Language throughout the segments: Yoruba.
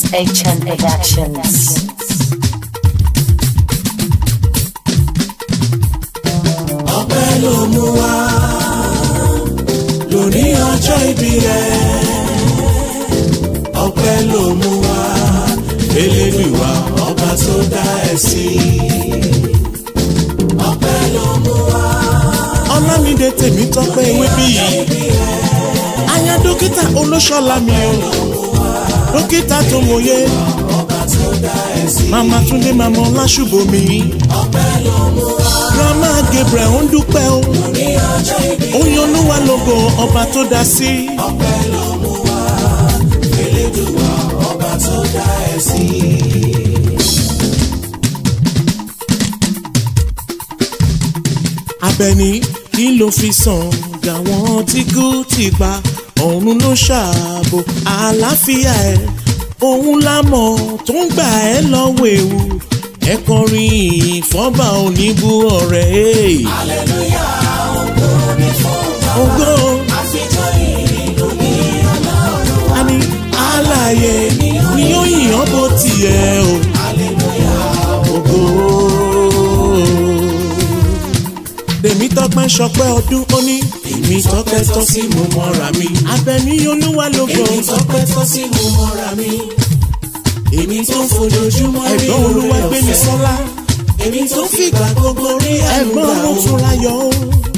HN Productions. Ọpẹ́ ló mú wá lóní ọjọ́ ìbí rẹ̀. Ọpẹ́ ló mú wá Elédùwà ọba tó dá ẹ sí. Ọpẹ́ ló mú wá. Ọlámídé Tèmítọ́pẹ́ Ewébíyì. Aya dókítà Olóṣọlá mi o. Dókítà tó mòye. Màmá Túndé màmá Ọláṣùbọ̀mí. Ọpẹ́ ló mú wá. Grandma Gabriel ń dúpẹ́ o. Oyin Olúwa lógo ọba tó dá sí. Ọpẹ́ ló mú wá. Elédùwà ọba tó dá ẹ sí. Abẹ́ni kí ló fi sàn gàwọn tí kú ti pa ọ̀run ló ṣàbò àlàáfíà ẹ̀ òun lámọ̀ tó ń gbà ẹ́ lọ́wọ́ ewu ẹ kọrin ìfọ́bà oníbú ọ̀rẹ́. Aleluya ògo ni fún ògo àfijọ́ ìlú ní ọlọ́run. A ní alààyè ni ó yìnyín bó tiẹ̀ o. Aleluya ògo. Tèmítọ́pẹ́ ṣọpẹ́ ọdún ó ní. Tèmítọ́pẹ́ tọ́ sí mo mọ́ra mi. Abẹ́ni Olúwa lógo. Tèmítọ́pẹ́ tọ́ sí mo mọ́ra mi. Èmi tó ń fojoojúmọ́ rí ẹ̀gbọ́n Olúwa gbé mi sọ́lá. Èmi tó fìgbà gbogbo rí ẹ̀gbọ́n mo tún láyọ̀ o.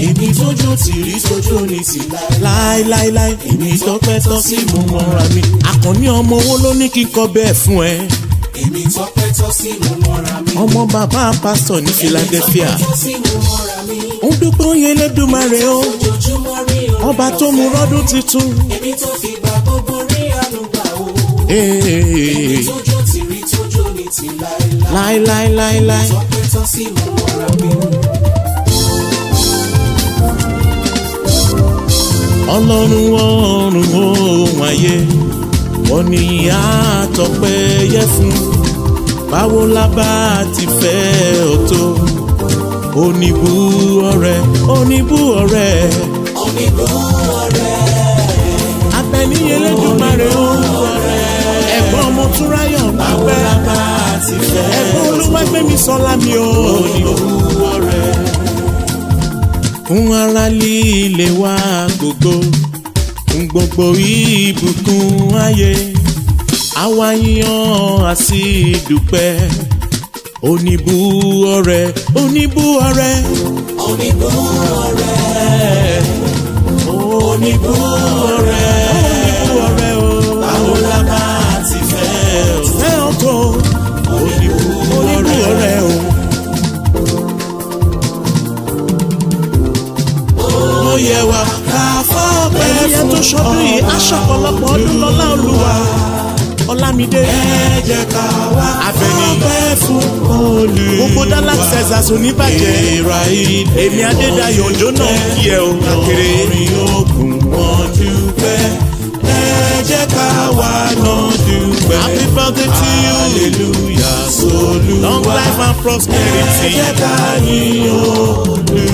Èmi tójú tìrí tójú ní ti láéláéláé. Tèmítọ́pẹ́ tọ́ sí mo mọ́ra mi. Àkànní ọmọ owó ló ní kí n kọ bẹ́ẹ̀ fún ẹ. Tèmítọ́pẹ́ tọ́ sí mo mọ́ra mi. Ọmọ bàbá pásítọ̀ ní Philadelphia. Ó dúpẹ́ oyè Elédùmarè o. Ọba tó mú rọ́dún titun. Èmi tó fìgbà gbogbo rí àlùgbà o. Èmi tójú tìrí tójú ní ti láéláéláé. Tèmítọ́pẹ́ tọ́ sí mo mọ́ra mi. Ọlọ́run ọ̀run ohun ayé wọ́n ní àtọ́pẹ́ yẹ fún. Báwo la bá ti fẹ́ ọ tó? Oníbú ọ̀rẹ́, oníbú ọ̀rẹ́, oníbú ọ̀rẹ́. Abẹ́ni Elédùmarè ohun ọ̀rẹ́. Ẹ̀gbọ́n mo tún ráyọ̀ dúpẹ́. Báwo la bá ti fẹ́ ọ tó? Ẹ̀gbọ́n Olúwa gbé mi sọ́lá mi o. Oníbú ọ̀rẹ́. Fún ara líle wá gbogbo. Fún gbogbo ìbùkún ayé àwa yíyan àti dúpẹ́. Oníbú ọ̀rẹ́, oníbú ọ̀rẹ́, oníbú ọ̀rẹ́, oníbú ọ̀rẹ́, oníbú ọ̀rẹ́ o. Báwo la bá ti fẹ́ ọ tó? Oníbú ọ̀rẹ́ o. Ó yẹ wá ká fọ́pẹ́ fún ẹ̀yẹ tó ṣọdún yìí aṣọ ọ̀pọ̀lọpọ̀ ọdún lọ́lá Olúwa. Ọlámídé ẹ jẹ́ ká wá fọ́pẹ́ fún olú. Gbogbo Dallas Texas oníbàjẹ́ èmi Adédayọ̀ Òjó náà kí ẹ o. Akéré orin ogun wọn dúpẹ́. Ẹ jẹ́ ká wá náà dúpẹ́. Happy birthday to you. Hallelujah solú. Long life and prosperity. Ẹ jẹ́ ká yìn Olú.